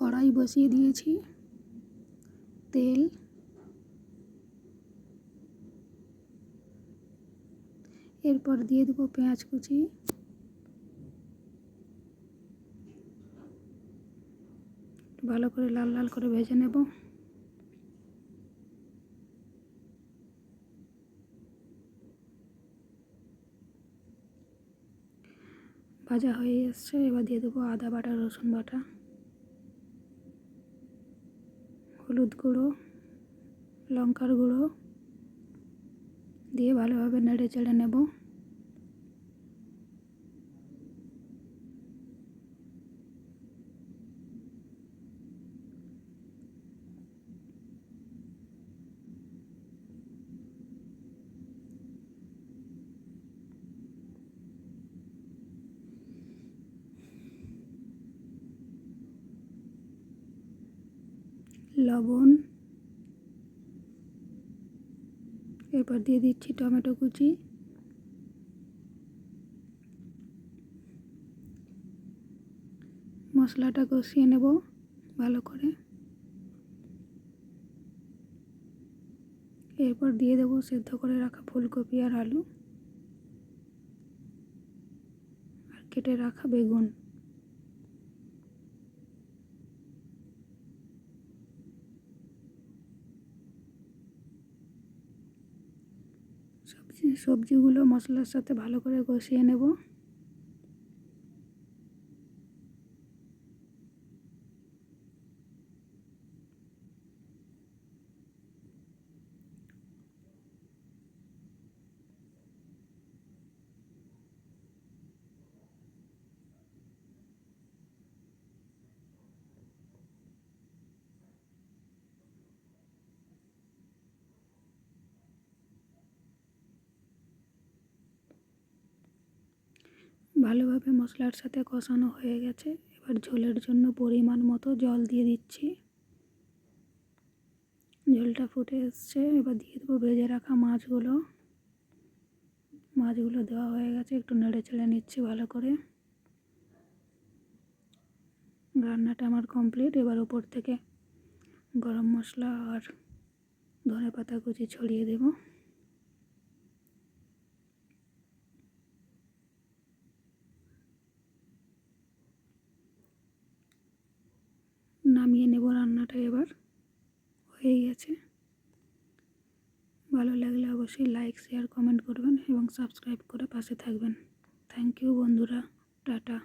কড়াই বসিয়ে দিয়েছি, তেল, এরপর দিয়ে দেবো পেঁয়াজ কুচি, ভালো করে লাল লাল করে ভেজে নেব। ভাজা হয়ে এসছে, এবার দিয়ে দেবো আদা বাটা, রসুন বাটা, হলুদ গুঁড়ো, লঙ্কার গুঁড়ো দিয়ে ভালোভাবে নেড়ে চেড়ে নেব। লবণ, এরপর দিয়ে দিচ্ছি টমেটো কুচি, মশলাটা কষিয়ে নেব ভালো করে। এরপর দিয়ে দেবো সেদ্ধ করে রাখা ফুলকপি আর আলু আর কেটে রাখা বেগুন। সবজিগুলো মশলার সাথে ভালো করে কষিয়ে নেব। ভালোভাবে মশলার সাথে কষানো হয়ে গেছে, এবার ঝোলের জন্য পরিমাণ মতো জল দিয়ে দিচ্ছি। ঝোলটা ফুটে এসছে, এবার দিয়ে দেবো ভেজে রাখা মাছগুলো। মাছগুলো দেওয়া হয়ে গেছে, একটু নেড়ে চেড়ে নিচ্ছি ভালো করে। রান্নাটা আমার কমপ্লিট। এবার উপর থেকে গরম মশলা আর ধনেপাতা কুচি ছড়িয়ে দেব। নামিয়ে নেব রান্নাটা, এবার হয়ে গেছে। ভালো লাগলে অবশ্যই লাইক, শেয়ার, কমেন্ট করবেন এবং সাবস্ক্রাইব করে পাশে থাকবেন। থ্যাংক ইউ বন্ধুরা, টাটা।